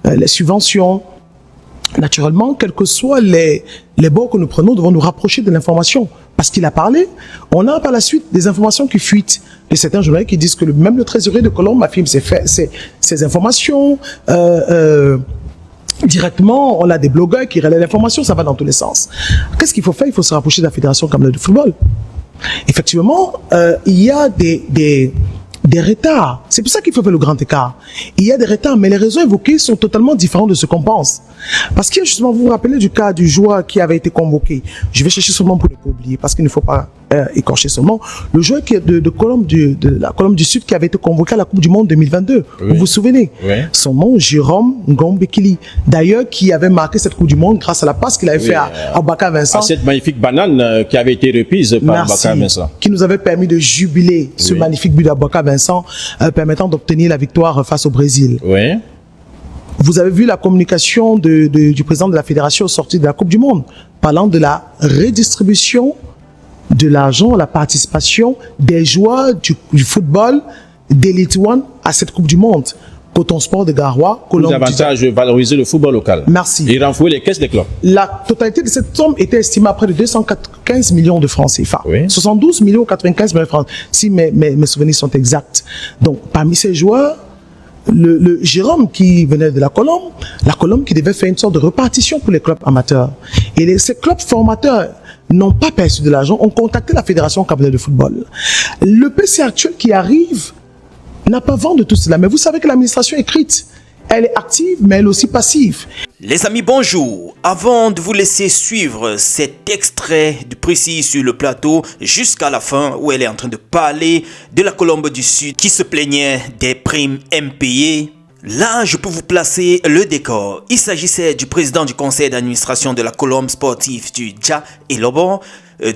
les subventions. Naturellement, quels que soient les bords que nous prenons, nous devons nous rapprocher de l'information. Parce qu'il a parlé, on a par la suite des informations qui fuitent. Et certains journalistes qui disent que même le trésorier de Colombe affirme ces informations. Directement, on a des blogueurs qui relaient l'information, ça va dans tous les sens. Qu'est-ce qu'il faut faire? Il faut se rapprocher de la Fédération camerounaise de football. Effectivement, il y a des retards. C'est pour ça qu'il faut faire le grand écart. Il y a des retards, mais les raisons évoquées sont totalement différentes de ce qu'on pense. Parce qu'il y a justement, vous vous rappelez du cas du joueur qui avait été convoqué. Je vais chercher seulement pour ne pas oublier, parce qu'il ne faut pas écorcher seulement. Le joueur qui est de Colombe, de la Colombe du Sud, qui avait été convoqué à la Coupe du Monde 2022. Oui. Vous vous souvenez? Oui. Son nom, Jérôme Ngombekili. D'ailleurs, qui avait marqué cette Coupe du Monde grâce à la passe qu'il avait fait à Baka Vincent. À cette magnifique banane qui avait été reprise par Baka Vincent. Qui nous avait permis de jubiler ce magnifique but d'Abaka Vincent, permettant d'obtenir la victoire face au Brésil. Oui. Vous avez vu la communication du président de la fédération au sortir de la Coupe du Monde, parlant de la redistribution de l'argent, la participation des joueurs du football d'Elite One à cette Coupe du Monde. Coton Sport de Garoua, Colombe. Davantage valoriser le football local. Merci. Et renflouer les caisses des clubs. La totalité de cette somme était estimée à près de 215 millions de francs CFA. Oui. 72 millions 95 millions de francs, si mes souvenirs sont exacts. Donc, parmi ces joueurs, le Jérôme qui venait de la Colombe qui devait faire une sorte de repartition pour les clubs amateurs. Et ces clubs formateurs n'ont pas perçu de l'argent, ont contacté la Fédération camerounaise de football. Le PC actuel qui arrive n'a pas vent de tout cela. Mais vous savez que l'administration écrite, elle est active, mais elle est aussi passive. Les amis, bonjour. Avant de vous laisser suivre cet extrait de précis sur le plateau jusqu'à la fin où elle est en train de parler de la Colombe du Sud qui se plaignait des primes impayées, là, je peux vous placer le décor. Il s'agissait du président du conseil d'administration de la Colombe sportive du Dja et Lobo,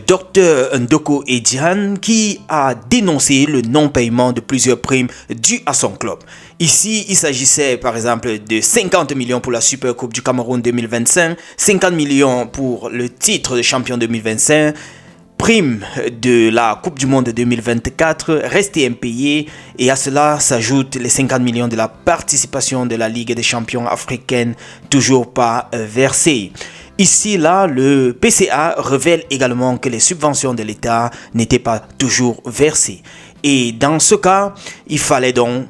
Dr Ndoko Edian, qui a dénoncé le non-paiement de plusieurs primes dues à son club. Ici, il s'agissait par exemple de 50 millions pour la Super Coupe du Cameroun 2025, 50 millions pour le titre de champion 2025, prime de la Coupe du Monde 2024 restée impayée, et à cela s'ajoutent les 50 millions de la participation de la Ligue des champions africaine toujours pas versée. Ici, là, le PCA révèle également que les subventions de l'État n'étaient pas toujours versées. Et dans ce cas, il fallait donc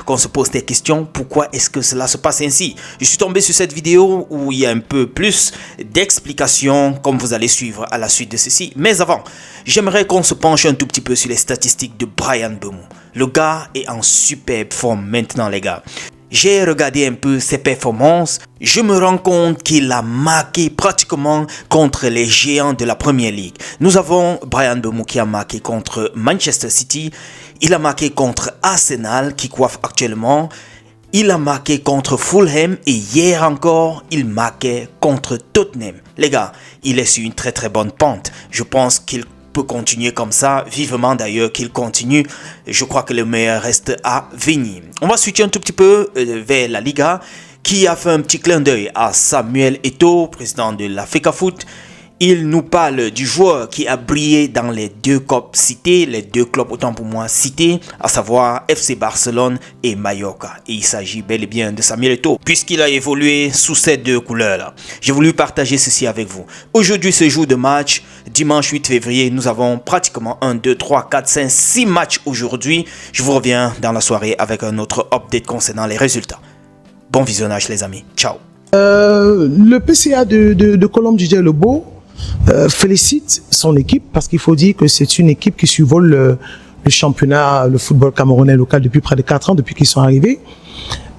qu'on se pose des questions. Pourquoi est-ce que cela se passe ainsi? Je suis tombé sur cette vidéo où il y a un peu plus d'explications, comme vous allez suivre à la suite de ceci. Mais avant, j'aimerais qu'on se penche un tout petit peu sur les statistiques de Bryan Mbeumo. Le gars est en superbe forme maintenant, les gars. J'ai regardé un peu ses performances, je me rends compte qu'il a marqué pratiquement contre les géants de la Premier League. Nous avons Bryan Mbeumo qui a marqué contre Manchester City, il a marqué contre Arsenal qui coiffe actuellement, il a marqué contre Fulham et hier encore, il marquait contre Tottenham. Les gars, il est sur une très très bonne pente. Je pense qu'il peut continuer comme ça, vivement d'ailleurs qu'il continue. Je crois que le meilleur reste à venir. On va switcher un tout petit peu vers la Liga, qui a fait un petit clin d'œil à Samuel Eto'o, président de la FECAFOOT. Il nous parle du joueur qui a brillé dans les deux clubs cités, les deux clubs autant pour moi cités, à savoir FC Barcelone et Mallorca. Et il s'agit bel et bien de Samuel Eto'o, puisqu'il a évolué sous ces deux couleurs-là. J'ai voulu partager ceci avec vous. Aujourd'hui, ce jour de match, dimanche 8 février, nous avons pratiquement 1, 2, 3, 4, 5, 6 matchs aujourd'hui. Je vous reviens dans la soirée avec un autre update concernant les résultats. Bon visionnage les amis, ciao. Le PCA de Colombe Dja et Lobo félicite son équipe parce qu'il faut dire que c'est une équipe qui survole le championnat, le football camerounais local depuis près de 4 ans, depuis qu'ils sont arrivés.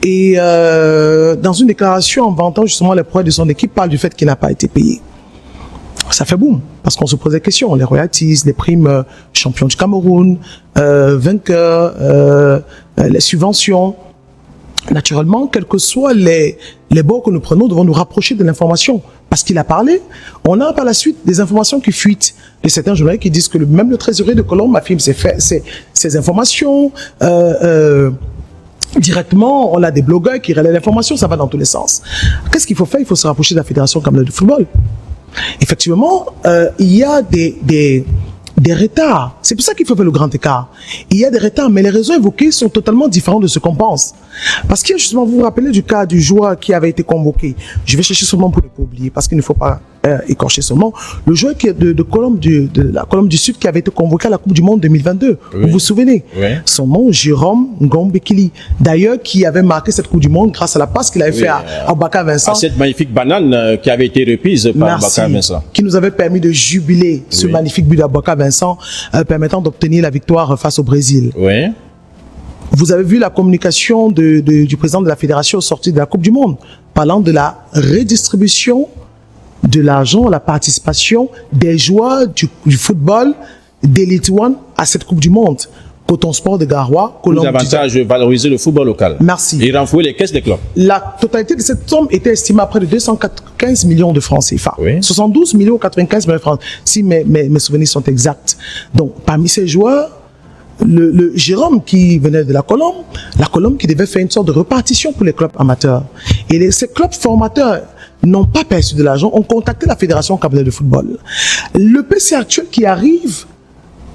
Et dans une déclaration en vantant justement les progrès de son équipe, parle du fait qu'il n'a pas été payé. Ça fait boum, parce qu'on se pose des questions, les royalties, les primes champions du Cameroun, vainqueurs, les subventions. Naturellement, quels que soient les bords que nous prenons, nous devons nous rapprocher de l'information. Parce qu'il a parlé, on a par la suite des informations qui fuitent. Et certains journalistes qui disent que même le trésorier de Colombe affirme ces informations. Directement, on a des blogueurs qui relaient l'information, ça va dans tous les sens. Qu'est-ce qu'il faut faire? Il faut se rapprocher de la Fédération camerounaise de football. Effectivement, il y a des des retards. C'est pour ça qu'il faut faire le grand écart. Il y a des retards, mais les raisons évoquées sont totalement différentes de ce qu'on pense. Parce qu'il y a justement, vous vous rappelez du cas du joueur qui avait été convoqué. Je vais chercher son nom pour ne pas oublier, parce qu'il ne faut pas écorcher son nom. Le joueur qui est de la Colombe du Sud qui avait été convoqué à la Coupe du Monde 2022. Oui. Vous vous souvenez? Oui. Son nom, Jérôme Ngombekili. D'ailleurs, qui avait marqué cette Coupe du Monde grâce à la passe qu'il avait fait à Baka Vincent. À cette magnifique banane qui avait été reprise par Baka Vincent. Qui nous avait permis de jubiler ce magnifique but d'Abaka Vincent, permettant d'obtenir la victoire face au Brésil. Oui. Vous avez vu la communication du président de la fédération sortie de la Coupe du Monde, parlant de la redistribution de l'argent, la participation des joueurs du football d'Elite One à cette Coupe du Monde. Coton Sport de Garoua, Colombe. Davantage valoriser le football local. Merci. Et renflouer les caisses des clubs. La totalité de cette somme était estimée à près de 215 millions de francs CFA. Oui. 72 millions 95 millions de francs, si mes souvenirs sont exacts. Donc, parmi ces joueurs, le Jérôme qui venait de la Colombe qui devait faire une sorte de repartition pour les clubs amateurs. Et ces clubs formateurs n'ont pas perçu de l'argent, ont contacté la Fédération camerounaise de football. Le PC actuel qui arrive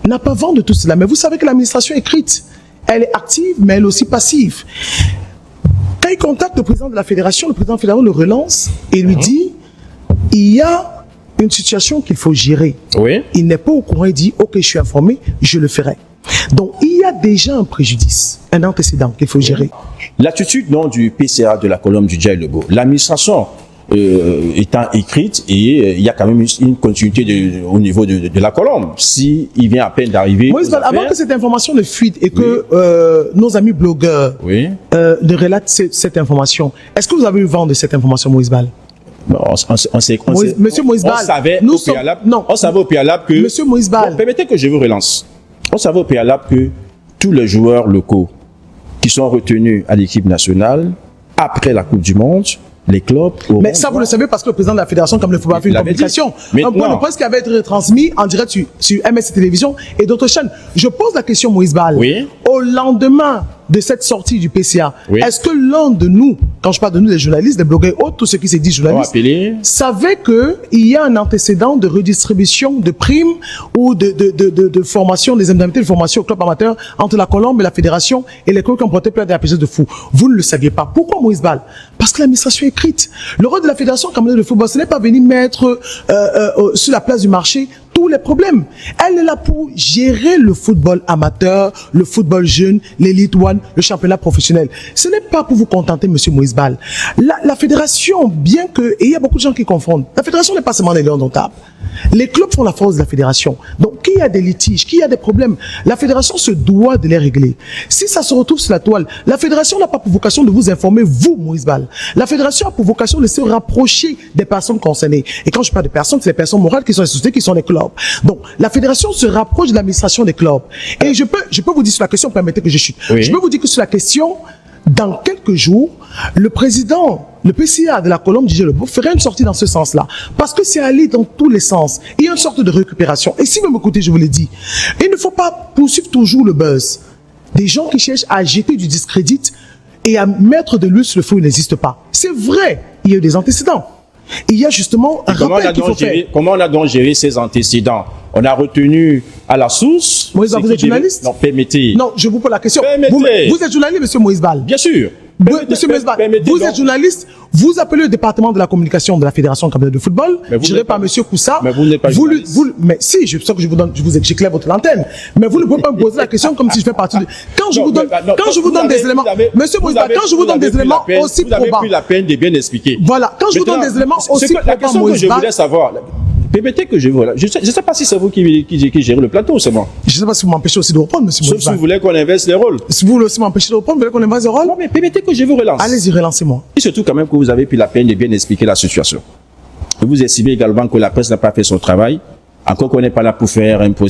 n'a pas vent de tout cela. Mais vous savez que l'administration écrite, elle est active, mais elle est aussi passive. Quand il contacte le président de la fédération, le président de la fédération le relance et lui dit, il y a une situation qu'il faut gérer. Oui. Il n'est pas au courant, il dit, ok, je suis informé, je le ferai. Donc, il y a déjà un préjudice, un antécédent qu'il faut gérer. L'attitude du PCA de la Colombe du Djaïlogo, l'administration étant écrite, et il y a quand même une continuité au niveau de la Colombe. Si il vient à peine d'arriver. Avant que cette information ne fuite et que nos amis blogueurs ne relatent cette information, est-ce que vous avez eu vent de cette information, Moïse Bal? Monsieur Moïse Bal, on savait au préalable que. Monsieur Moïse Bal. Permettez que je vous relance. On savait au préalable que tous les joueurs locaux qui sont retenus à l'équipe nationale après la Coupe du Monde, les clubs. Mais ça, vous le savez parce que le président de la fédération, comme le football, a fait une communication. Un point de presse qui avait été retransmis en direct sur MS Télévision et d'autres chaînes. Je pose la question, Moïse Bal. Oui. Au lendemain de cette sortie du PCA, est-ce que l'un de nous, quand je parle de nous, les journalistes, les blogueurs et autres, tous ceux qui se disent journalistes, savaient qu'il y a un antécédent de redistribution de primes ou de formation, des indemnités de formation au club amateur entre la Colombe et la fédération et les clubs qui ont porté plainte de la PGS de fou? Vous ne le saviez pas. Pourquoi, Moïse Bal? Parce que l'administration est écrite. Le rôle de la fédération camerounaise de football, ce n'est pas venir mettre sur la place du marché tous les problèmes. Elle est là pour gérer le football amateur, le football jeune, l'élite one, le championnat professionnel. Ce n'est pas pour vous contenter, monsieur Moïse Bal. La fédération, bien que, et il y a beaucoup de gens qui confondent, la fédération n'est pas seulement les lions d'Ontable. Les clubs font la force de la fédération. Donc, qu'il y a des litiges, qu'il y a des problèmes, la fédération se doit de les régler. Si ça se retrouve sur la toile, la fédération n'a pas pour vocation de vous informer, vous, Moïse Bal. La fédération a pour vocation de se rapprocher des personnes concernées. Et quand je parle de personnes, c'est les personnes morales qui sont les sociétés, qui sont les clubs. Donc, la fédération se rapproche de l'administration des clubs. Et je peux vous dire sur la question, permettez que je chute. Oui. Je peux vous dire que sur la question, dans quelques jours, le président, le PCA de la Colombe du Djaïlogo ferait une sortie dans ce sens-là. Parce que c'est aller dans tous les sens. Il y a une sorte de récupération. Et si vous m'écoutez, je vous l'ai dit, il ne faut pas poursuivre toujours le buzz. Des gens qui cherchent à jeter du discrédit et à mettre de l'huile sur le feu, il n'existe pas. C'est vrai, il y a eu des antécédents. Il y a justement un rappel qu'il faut faire. Comment on a donc géré ces antécédents? On a retenu à la source. Moïse Bal, vous êtes journaliste? Non, permettez. Non, je vous pose la question. Vous êtes journaliste, monsieur Moïse Bal? Bien sûr. Monsieur Moïse Bal, vous êtes journaliste, vous appelez le département de la communication de la Fédération camerounaise de football, géré par monsieur Koussa. Mais vous n'êtes pas journaliste. Mais si, je sais que j'éclaire votre antenne. Mais vous ne pouvez pas me poser la question comme si je fais partie de... Quand je vous donne des éléments, monsieur Moïse Bal, quand je vous donne des éléments aussi probants. Vous avez pris la peine de bien expliquer. Voilà, quand je vous donne des éléments aussi probants, la question que je voulais savoir... Permettez que je vous... Je ne sais pas si c'est vous qui gérez le plateau, c'est moi. Je ne sais pas si vous m'empêchez aussi de reprendre, monsieur Moïse Bal. Sauf si vous voulez qu'on inverse les rôles. Si vous voulez aussi m'empêcher de reprendre, vous voulez qu'on inverse les rôles? Non, mais permettez que je vous relance. Allez-y, relancez-moi. Et surtout quand même que vous avez pris la peine de bien expliquer la situation. Vous estimez également que la presse n'a pas fait son travail, encore qu'on n'est pas là pour faire un procès.